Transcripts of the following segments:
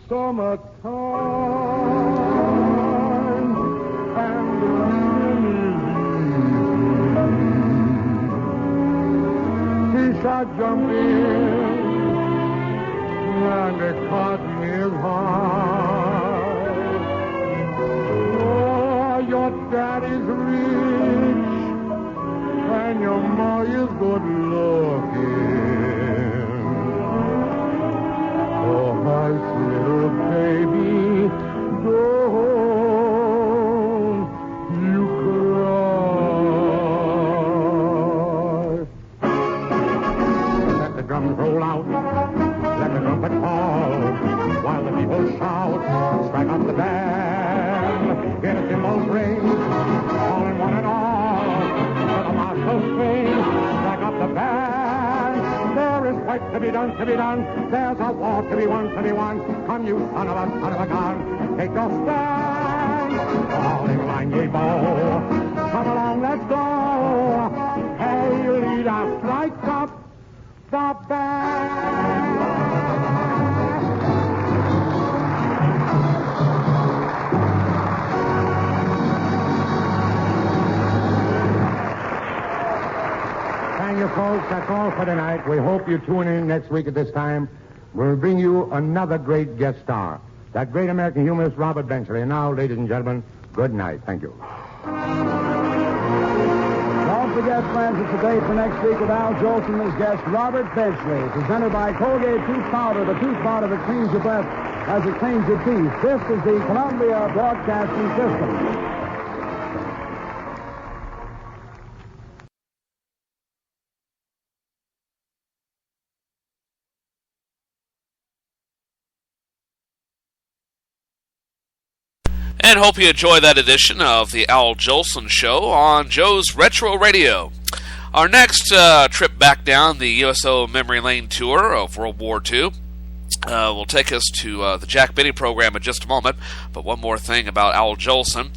Summertime and the fish are jumping and the cotton is high. Oh, your daddy's rich and your ma is good looking. Oh, hush, little baby, don't you cry. Let the drums roll out, let the trumpet fall, while the people shout, strike up the band. Hear the cymbals ring, all in one and all, for the marshals sing, strike up the band. There is work to be done, there's a war to be won, Come you son of a gun, take your stand. Falling line, ye bow, come along, let's go. Hey, leader, strike up the band. Thank you, folks. That's all for tonight. We hope you tune in next week at this time. We'll bring you another great guest star, that great American humorist, Robert Benchley. And now, ladies and gentlemen, good night. Thank you. Don't forget, friends, it's a date for next week with Al Jolson as guest, Robert Benchley, presented by Colgate Tooth Powder, the tooth powder that cleans your breath as it cleans your teeth. This is the Columbia Broadcasting System. And hope you enjoy that edition of the Al Jolson Show on Joe's Retro Radio. Our next trip back down the USO Memory Lane tour of World War II will take us to the Jack Benny program in just a moment. But one more thing about Al Jolson.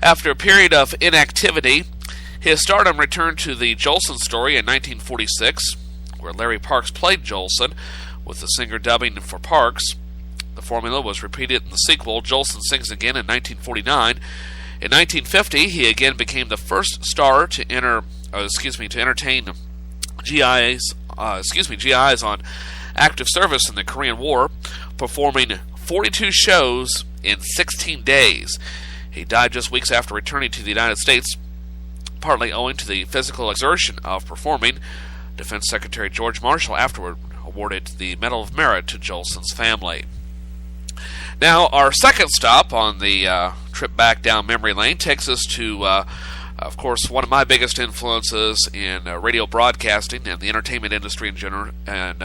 After a period of inactivity, his stardom returned to the Jolson Story in 1946, where Larry Parks played Jolson, with the singer dubbing for Parks. The formula was repeated in the sequel, Jolson Sings Again, in 1949. In 1950, he again became the first star to entertain GIs on active service in the Korean War, performing 42 shows in 16 days. He died just weeks after returning to the United States, partly owing to the physical exertion of performing. Defense Secretary George Marshall afterward awarded the Medal of Merit to Jolson's family. Now, our second stop on the trip back down memory lane takes us to, of course, one of my biggest influences in radio broadcasting and the entertainment industry in general, and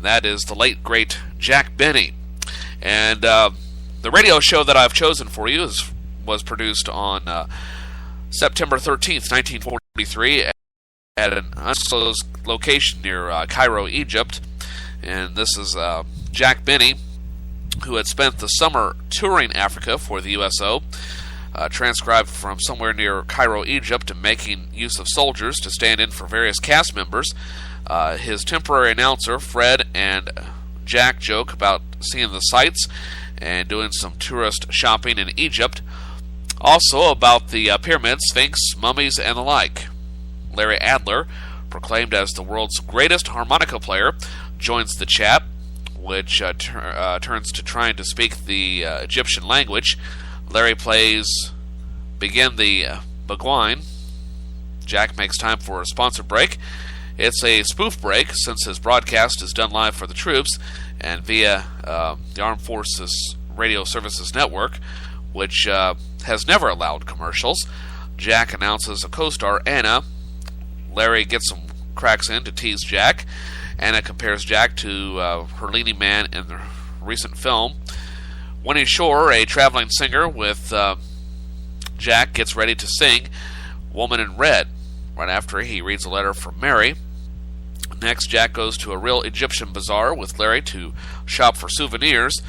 that is the late, great Jack Benny. And the radio show that I've chosen for you was produced on September 13th, 1943, at an undisclosed location near Cairo, Egypt. And this is Jack Benny, who had spent the summer touring Africa for the USO, transcribed from somewhere near Cairo, Egypt, and making use of soldiers to stand in for various cast members. His temporary announcer, Fred, and Jack joke about seeing the sights and doing some tourist shopping in Egypt. Also about the pyramids, Sphinx, mummies, and the like. Larry Adler, proclaimed as the world's greatest harmonica player, joins the chat, which turns to trying to speak the Egyptian language. Larry plays Begin the Beguine. Jack makes time for a sponsor break. It's a spoof break, since his broadcast is done live for the troops and via the Armed Forces Radio Services Network, which has never allowed commercials. Jack announces a co-star, Anna. Larry gets some cracks in to tease Jack. Anna compares Jack to her leading man in the recent film. Winnie Shore, a traveling singer with Jack, gets ready to sing Woman in Red, right after he reads a letter from Mary. Next, Jack goes to a real Egyptian bazaar with Larry to shop for souvenirs.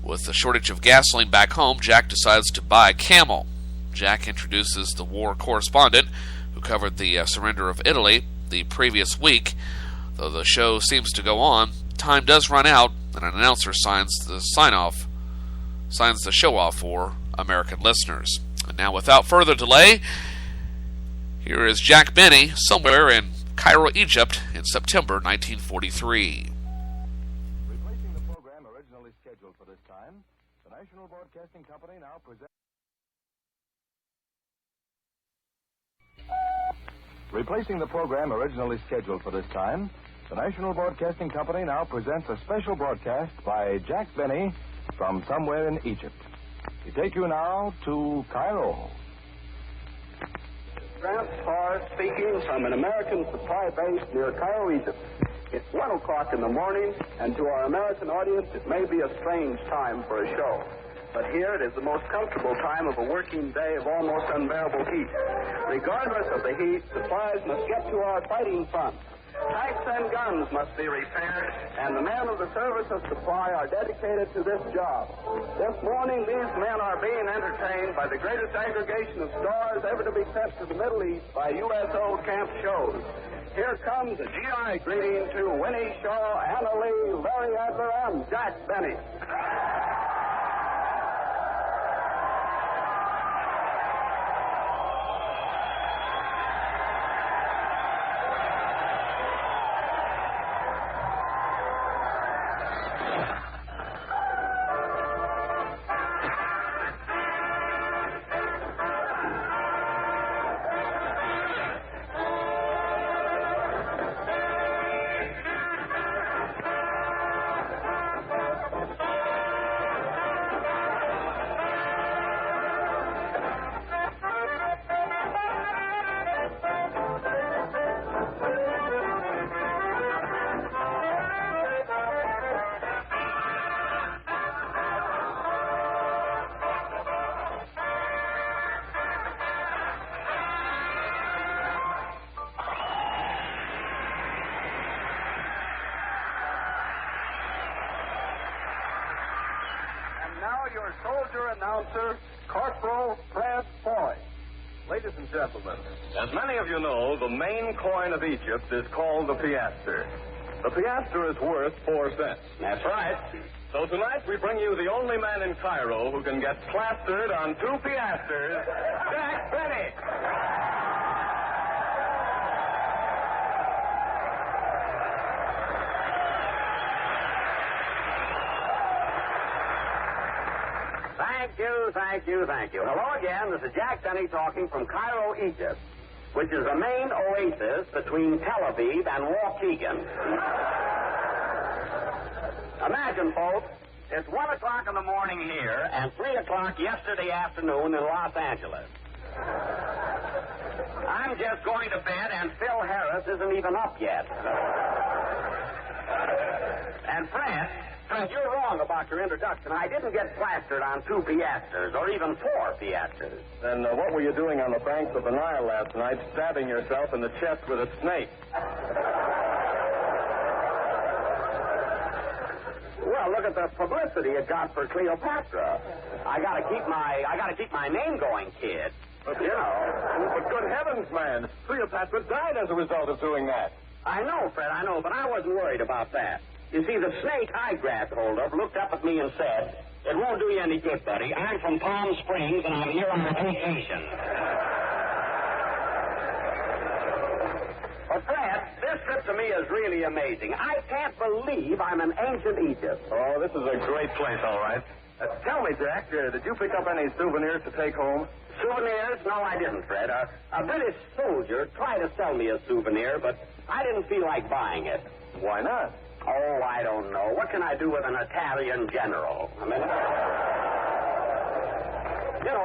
With the shortage of gasoline back home, Jack decides to buy a Camel. Jack introduces the war correspondent who covered the surrender of Italy the previous week. Though the show seems to go on, time does run out, and an announcer signs the show off for American listeners. And now, without further delay, here is Jack Benny somewhere in Cairo, Egypt, in September 1943. Replacing the program originally scheduled for this time, the National Broadcasting Company now presents. Replacing the program originally scheduled for this time, the National Broadcasting Company now presents a special broadcast by Jack Benny from somewhere in Egypt. We take you now to Cairo. Grant Parr speaking from an American supply base near Cairo, Egypt. It's 1 o'clock in the morning, and to our American audience, it may be a strange time for a show. But here it is the most comfortable time of a working day of almost unbearable heat. Regardless of the heat, supplies must get to our fighting front. Tanks and guns must be repaired, and the men of the Service of Supply are dedicated to this job. This morning, these men are being entertained by the greatest aggregation of stores ever to be sent to the Middle East by USO camp shows. Here comes a GI greeting to Winnie Shaw, Anna Lee, Larry Adler, and Jack Benny. Your soldier announcer, Corporal Fred Foy. Ladies and gentlemen, as many of you know, the main coin of Egypt is called the piaster. The piaster is worth 4 cents. That's right. So tonight we bring you the only man in Cairo who can get plastered on 2 piasters, Jack Benny. Thank you. Hello again. This is Jack Benny talking from Cairo, Egypt, which is the main oasis between Tel Aviv and Waukegan. Imagine, folks, it's 1 o'clock in the morning here and 3 o'clock yesterday afternoon in Los Angeles. I'm just going to bed, and Phil Harris isn't even up yet. And Fred, you're wrong about your introduction. I didn't get plastered on 2 piasters, or even 4 piasters. Then what were you doing on the banks of the Nile last night, stabbing yourself in the chest with a snake? Well, look at the publicity it got for Cleopatra. I gotta keep my name going, kid. But, you know. But good heavens, man. Cleopatra died as a result of doing that. I know, Fred, but I wasn't worried about that. You see, the snake I grabbed hold of looked up at me and said, "It won't do you any good, buddy. I'm from Palm Springs, and I'm here on vacation." But, Fred, this trip to me is really amazing. I can't believe I'm in ancient Egypt. Oh, this is a great place, all right. Tell me, Jack, did you pick up any souvenirs to take home? Souvenirs? No, I didn't, Fred. A British soldier tried to sell me a souvenir, but I didn't feel like buying it. Why not? Oh, I don't know. What can I do with an Italian general? I mean,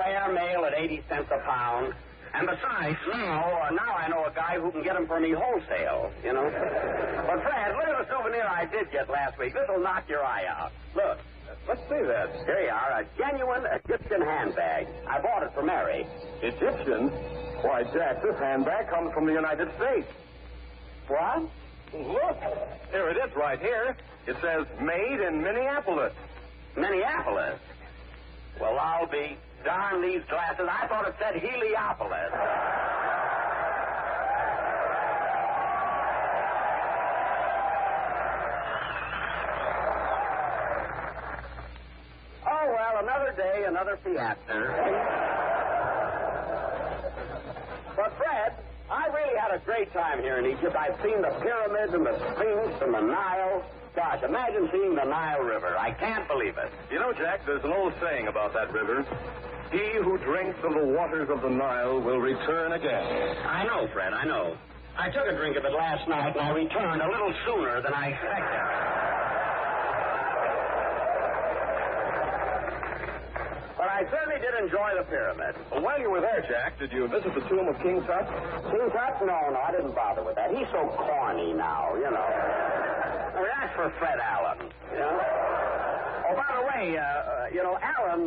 airmail at 80 cents a pound. And besides, now I know a guy who can get them for me wholesale, But, Fred, look at the souvenir I did get last week. This will knock your eye out. Look. Let's see that. Here you are, a genuine Egyptian handbag. I bought it for Mary. Egyptian? Why, Jack, this handbag comes from the United States. What? Look, here it is right here. It says, made in Minneapolis. Minneapolis. Well, I'll be darn these glasses. I thought it said Heliopolis. Oh, well, another day, another fiasco. But, Fred, I really had a great time here in Egypt. I've seen the pyramids and the Sphinx and the Nile. Gosh, imagine seeing the Nile River. I can't believe it. You know, Jack, there's an old saying about that river. He who drinks of the waters of the Nile will return again. I know, Fred, I know. I took a drink of it last night, and I returned a little sooner than I expected. But I certainly did enjoy the pyramid. Well, while you were there, Jack, did you visit the tomb of King Tut? King Tut? No, I didn't bother with that. He's so corny now, you know. I mean, that's for Fred Allen, you know. Oh, by the way, Allen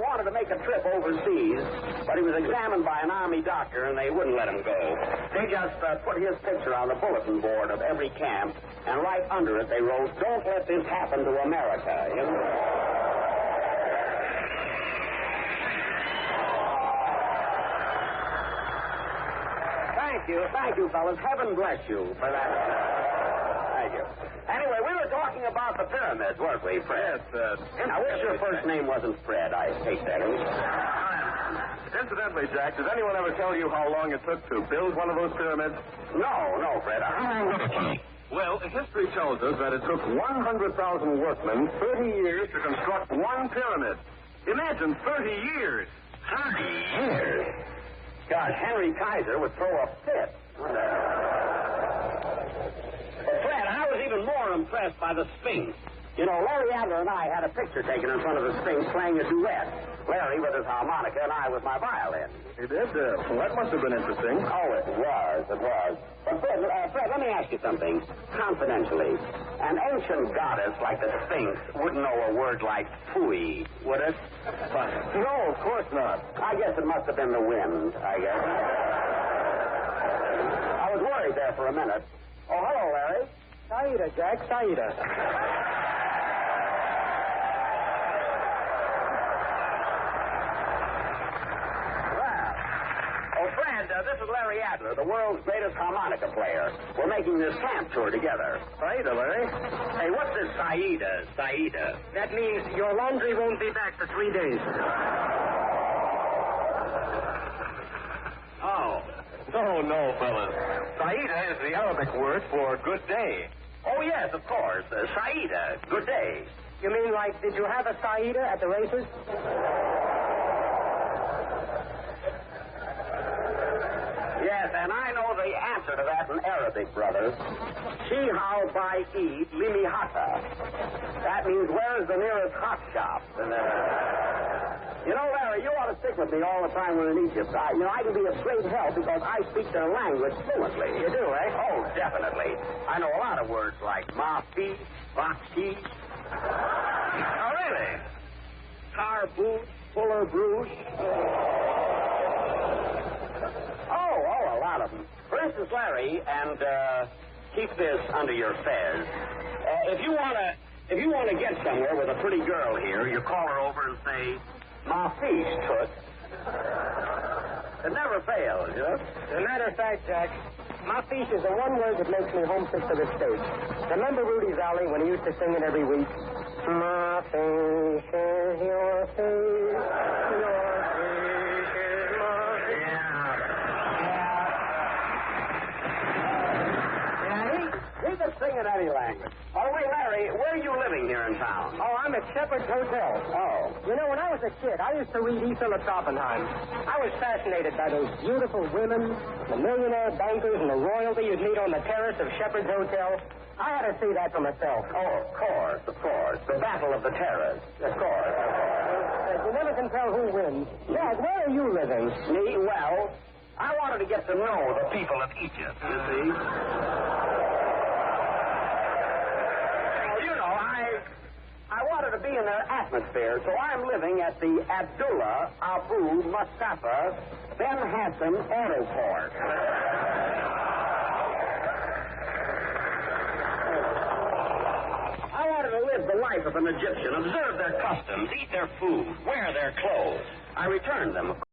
wanted to make a trip overseas, but he was examined by an Army doctor, and they wouldn't let him go. They just put his picture on the bulletin board of every camp, and right under it they wrote, "Don't let this happen to America," you know. Thank you, fellas. Heaven bless you for that. Thank you. Anyway, we were talking about the pyramids, weren't we, Fred? Yes, I wish your first name wasn't Fred. I hate that. Incidentally, Jack, did anyone ever tell you how long it took to build one of those pyramids? No, Fred. Well, history tells us that it took 100,000 workmen 30 years to construct one pyramid. Imagine 30 years. 30 years? Gosh, Henry Kaiser would throw a fit. But, Fred, I was even more impressed by the Sphinx. You know, Larry Adler and I had a picture taken in front of the Sphinx playing a duet. Larry with his harmonica and I with my violin. You did? Well, that must have been interesting. Oh, it was. But, Fred, let me ask you something, confidentially. An ancient goddess like the Sphinx wouldn't know a word like phooey, would it? No, of course not. I guess it must have been the wind, I guess. I was worried there for a minute. Oh, hello, Larry. Saida, Jack, Saida. This is Larry Adler, the world's greatest harmonica player. We're making this camp tour together. Saida, Larry? Hey, what's this Saida? That means your laundry won't be back for 3 days. Oh. No, fellas. Saida is the Arabic word for good day. Oh, yes, of course. Saida, good day. You mean like, did you have a Saida at the races? Yes, and I know the answer to that in Arabic, brothers. Shihao by Eid Limihata. That means where's the nearest hot shop? You know, Larry, you ought to stick with me all the time we're in Egypt. I can be of great help because I speak their language fluently. You do, eh? Oh, definitely. I know a lot of words like mafi, bakshi. Oh, really? Tar boot, fuller bruise. Oh, a lot of them. For instance, Larry, and keep this under your fez. If you want to get somewhere with a pretty girl here, you call her over and say, "Ma fiche, Toots." It never fails, you know. As a matter of fact, Jack, my fiche is the one word that makes me homesick to the States. Remember Rudy's Alley when he used to sing it every week? My fiche is your fiche, your fiche is my fiche. He can sing in any language. Oh, wait, Larry, where are you living here in town? Oh, I'm at Shepherd's Hotel. Oh. You know, when I was a kid, I used to read E. Phillips Oppenheim. I was fascinated by those beautiful women, the millionaire bankers, and the royalty you'd meet on the terrace of Shepherd's Hotel. I had to see that for myself. Oh, of course. The Battle of the Terrace. Of course. You never can tell who wins. Jack, where are you living? Me? Well, I wanted to get to know the people of Egypt, you see. I wanted to be in their atmosphere, so I'm living at the Abdullah Abu Mustafa Ben Hassan Airport. I I wanted to live the life of an Egyptian, observe their customs, eat their food, wear their clothes. I returned them, of course.